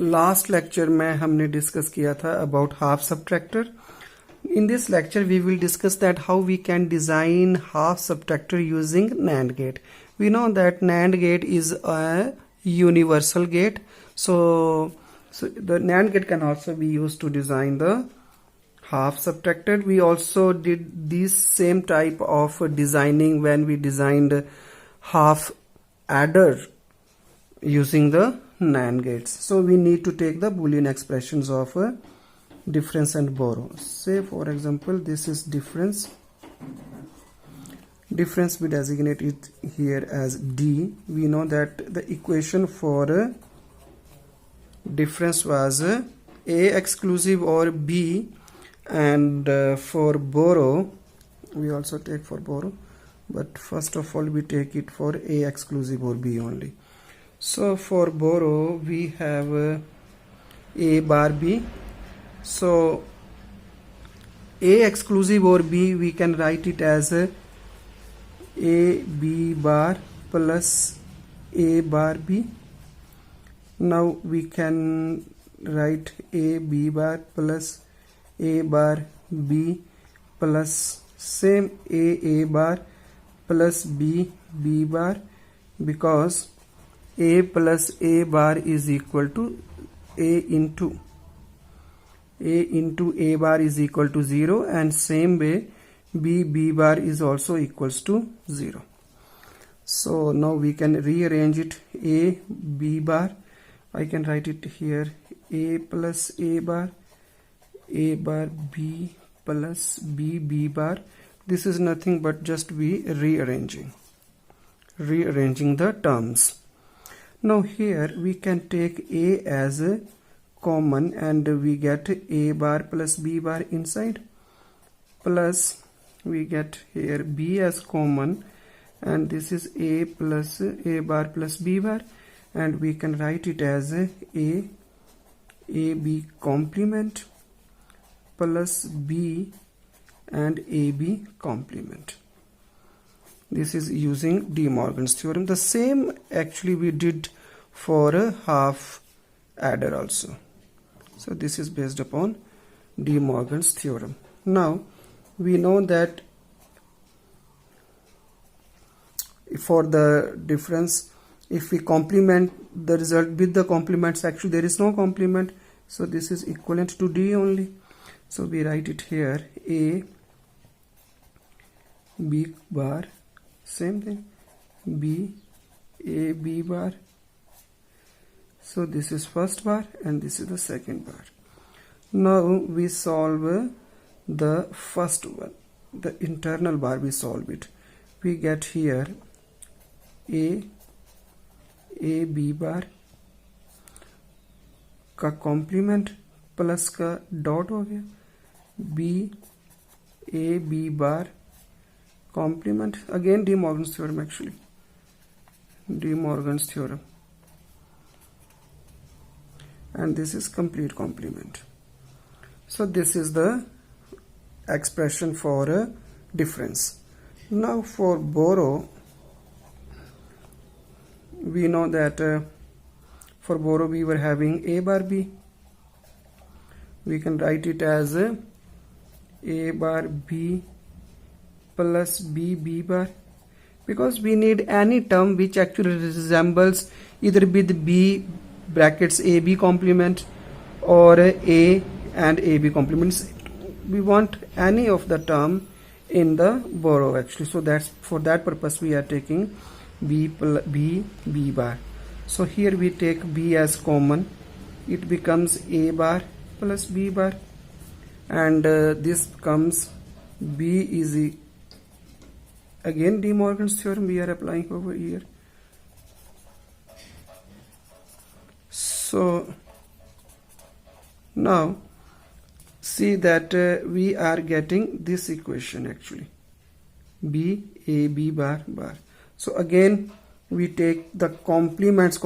Last lecture में हमने discuss किया था about half subtractor. In this lecture we will discuss that how we can design half subtractor using NAND gate. We know that NAND gate is a universal gate, so the NAND gate can also be used to design the half subtractor. We also did this same type of designing when we designed half adder using the NAND gates. So we need to take the Boolean expressions of difference and borrow. Say for example this is difference. Difference we designate it here as D. We know that the equation for difference was A exclusive or B, and for borrow we also take for borrow, but first of all we take it for A exclusive or B only. So for borrow we have A bar B. So A exclusive or B we can write it as A B bar plus A bar B. Now we can write A B bar plus A bar B plus same A bar plus B B bar, because A plus A bar is equal to A into A bar is equal to 0, and same way B bar is also equals to 0. So now we can rearrange it. A B bar, I can write it here A plus A bar B plus B bar. This is nothing but just we rearranging the terms. Now here we can take A as a common and we get A bar plus B bar inside, plus we get here B as common, and this is A plus A bar plus B bar, and we can write it as A B complement plus B and AB complement. This is using De Morgan's theorem. The same actually we did for a half adder also. So this is based upon De Morgan's theorem. Now we know that for the difference, if we complement the result with the complements, actually there is no complement, so this is equivalent to D only. So we write it here A B bar, same thing, B A B bar. So this is first bar and this is the second bar. Now we solve the first one, the internal bar, we solve it. We get here A B bar का complement plus का dot हो गया, B A B bar complement, again De Morgan's theorem, actually De Morgan's theorem, and this is complete complement. So this is the expression for a difference. Now for borrow, we know that for borrow we were having A bar B. We can write it as A bar B plus B bar, because we need any term which actually resembles either with B brackets AB complement or A and AB complements. We want any of the term in the borrow actually. So that's for that purpose we are taking B bar. So here we take B as common, it becomes A bar plus B bar, and this becomes B is again De Morgan's theorem we are applying over here. So now see that we are getting this equation actually, B A B bar. So again we take the complements,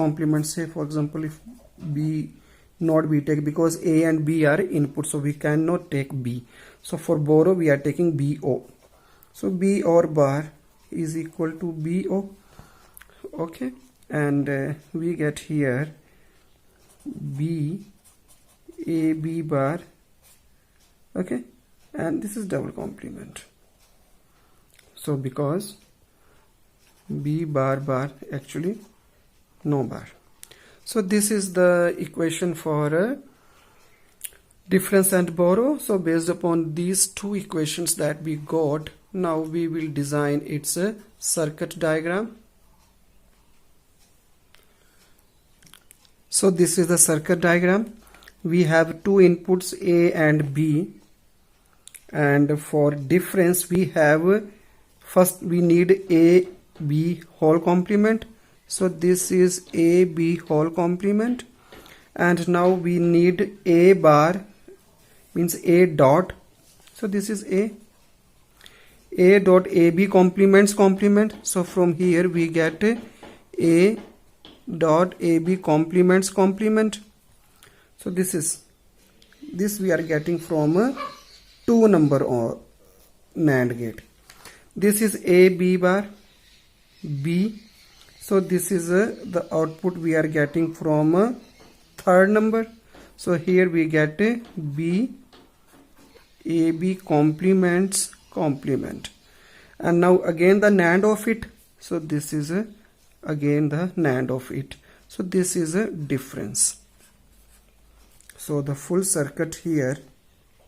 say for example if B not B take, because A and B are input, so we cannot take B. So for borrow we are taking BO. So B or bar is equal to BO. Okay, and we get here B A B bar, okay, and this is double complement. So because B bar bar actually no bar. So this is the equation for difference and borrow. So based upon these two equations that we got, now we will design its circuit diagram. So this is the circuit diagram. We have two inputs A and B, and for difference we have, first we need A B whole complement. So this is A B whole complement, and now we need A bar, means A dot. So this is A dot AB complements complement. So from here we get A dot AB complements complement. So this we are getting from a 2 number or NAND gate. This is A B bar B. So this is the output we are getting from a third number. So here we get a B AB complements complement, and now again the NAND of it. So this is again the NAND of it. So this is a difference. So the full circuit here,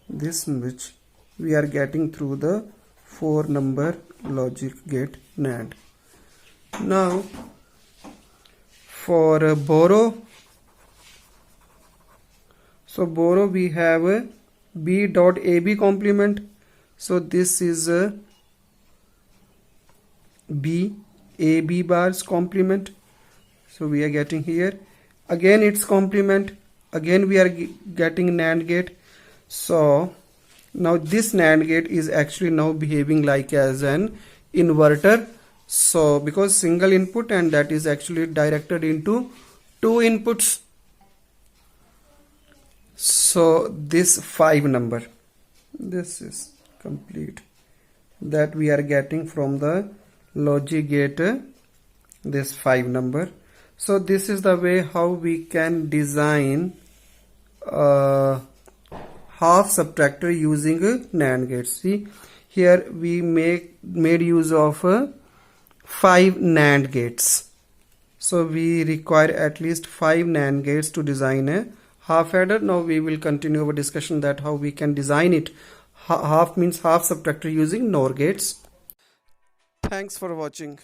this which we are getting through the 4 number logic gate NAND. Now for borrow, so borrow we have a B dot AB complement. So this is a B AB bars complement. So we are getting here again its complement. Again we are getting NAND gate. So now this NAND gate is actually now behaving like as an inverter. So because single input, and that is actually directed into 2 inputs. So this 5 number, this is complete, that we are getting from the logic gate, this 5 number. So this is the way how we can design half subtractor using NAND gates. See here we made use of 5 NAND gates. So we require at least 5 NAND gates to design a half adder. Now we will continue our discussion that how we can design it. Half means half subtractor using NOR gates. Thanks for watching.